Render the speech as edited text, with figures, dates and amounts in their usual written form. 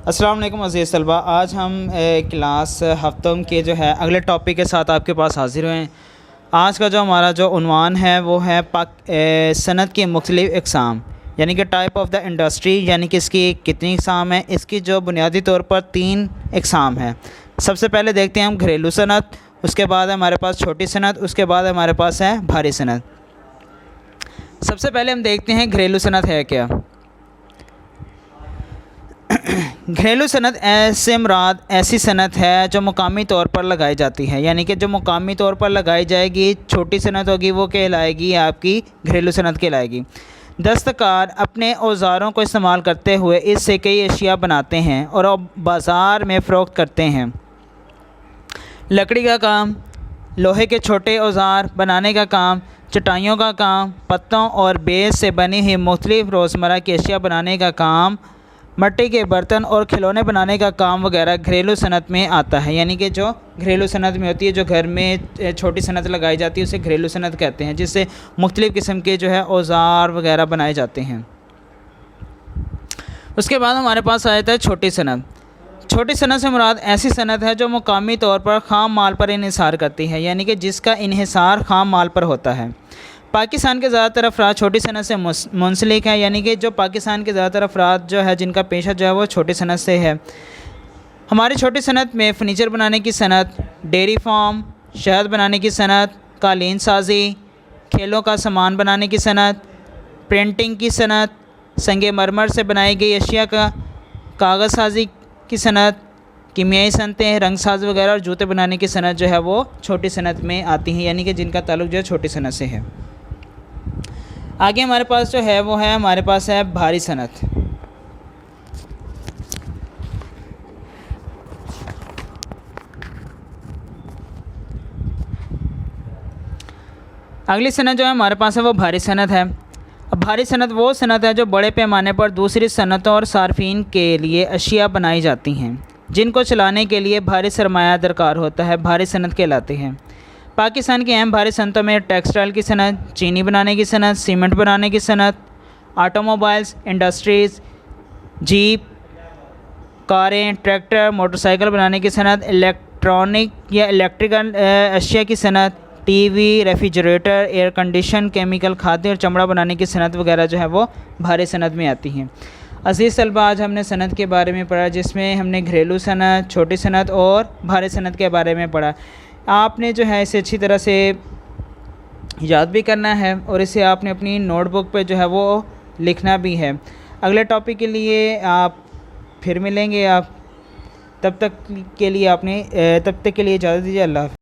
السلام علیکم عزیز طلبہ، آج ہم کلاس ہفتم کے جو ہے اگلے ٹاپک کے ساتھ آپ کے پاس حاضر ہوئے ہیں۔ آج کا جو ہمارا عنوان ہے وہ ہے صنعت کی مختلف اقسام، یعنی کہ ٹائپ آف دا انڈسٹری، یعنی کہ اس کی کتنی اقسام ہیں۔ اس کی جو بنیادی طور پر 3 اقسام ہیں۔ سب سے پہلے دیکھتے ہیں ہم گھریلو صنعت، اس کے بعد ہمارے پاس چھوٹی صنعت، اس کے بعد ہمارے پاس ہے بھاری صنعت۔ سب سے پہلے ہم دیکھتے ہیں گھریلو صنعت ہے کیا۔ گھریلو صنعت سے مراد ایسی صنعت ہے جو مقامی طور پر لگائی جاتی ہے، یعنی کہ جو مقامی طور پر لگائی جائے گی۔ چھوٹی صنعت ہوگی وہ کہلائے گی آپ کی گھریلو صنعت کہلائے گی۔ دستکار اپنے اوزاروں کو استعمال کرتے ہوئے اس سے کئی اشیاء بناتے ہیں اور بازار میں فروخت کرتے ہیں۔ لکڑی کا کام، لوہے کے چھوٹے اوزار بنانے کا کام، چٹائیوں کا کام، پتوں اور بیج سے بنی ہوئی مختلف روزمرہ کی اشیاء بنانے کا کام، مٹی کے برتن اور کھلونے بنانے کا کام وغیرہ گھریلو صنعت میں آتا ہے۔ یعنی کہ جو گھریلو صنعت میں ہوتی ہے، جو گھر میں چھوٹی صنعت لگائی جاتی ہے اسے گھریلو صنعت کہتے ہیں، جس سے مختلف قسم کے جو ہے اوزار وغیرہ بنائے جاتے ہیں۔ اس کے بعد ہمارے پاس آ جاتا ہے چھوٹی صنعت۔ چھوٹی صنعت سے مراد ایسی صنعت ہے جو مقامی طور پر خام مال پر انحصار کرتی ہے، یعنی کہ جس کا انحصار خام مال پر ہوتا ہے۔ پاکستان کے زیادہ تر افراد چھوٹی صنعت سے منسلک ہیں، یعنی کہ جو پاکستان کے زیادہ تر افراد جو ہے جن کا پیشہ جو ہے وہ چھوٹی صنعت سے ہے۔ ہماری چھوٹی صنعت میں فرنیچر بنانے کی صنعت، ڈیری فارم، شہد بنانے کی صنعت، قالین سازی، کھیلوں کا سامان بنانے کی صنعت، پرنٹنگ کی صنعت، سنگ مرمر سے بنائی گئی اشیاء کا کاغذ سازی کی صنعت، کیمیائی صنعتیں، رنگ ساز وغیرہ اور جوتے بنانے کی صنعت جو ہے وہ چھوٹی صنعت میں آتی ہیں، یعنی کہ جن کا تعلق جو ہے چھوٹی صنعت سے ہے۔ آگے ہمارے پاس جو ہے وہ ہے ہمارے پاس ہے بھاری صنعت۔ اگلی صنعت جو ہے ہمارے پاس ہے وہ بھاری صنعت ہے۔ اب بھاری صنعت وہ صنعت ہے جو بڑے پیمانے پر دوسری صنعتوں اور صارفین کے لیے اشیاء بنائی جاتی ہیں، جن کو چلانے کے لیے بھاری سرمایہ درکار ہوتا ہے، بھاری صنعت کہلاتے ہیں۔ پاکستان کی اہم بھاری صنعتوں میں ٹیکسٹائل کی صنعت، چینی بنانے کی صنعت، سیمنٹ بنانے کی صنعت، آٹو موبائلز انڈسٹریز، جیپ، کاریں، ٹریکٹر، موٹر سائیکل بنانے کی صنعت، الیکٹرانک یا الیکٹریکل اشیاء کی صنعت، T V, refrigerator, air condition, chemical کھادیں اور چمڑا بنانے کی صنعت وغیرہ جو ہے وہ بھاری صنعت میں آتی ہیں۔ عزیز طلبہ، آج ہم نے صنعت کے بارے میں پڑھا، جس میں ہم نے گھریلو صنعت، چھوٹی صنعت اور بھاری صنعت کے بارے میں پڑھا۔ آپ نے جو ہے اسے اچھی طرح سے یاد بھی کرنا ہے اور اسے آپ نے اپنی نوٹ بک پہ جو ہے وہ لکھنا بھی ہے۔ اگلے ٹاپک کے لیے آپ پھر ملیں گے۔ آپ تب تک کے لیے اجازت دیجیے۔ اللہ حافظ۔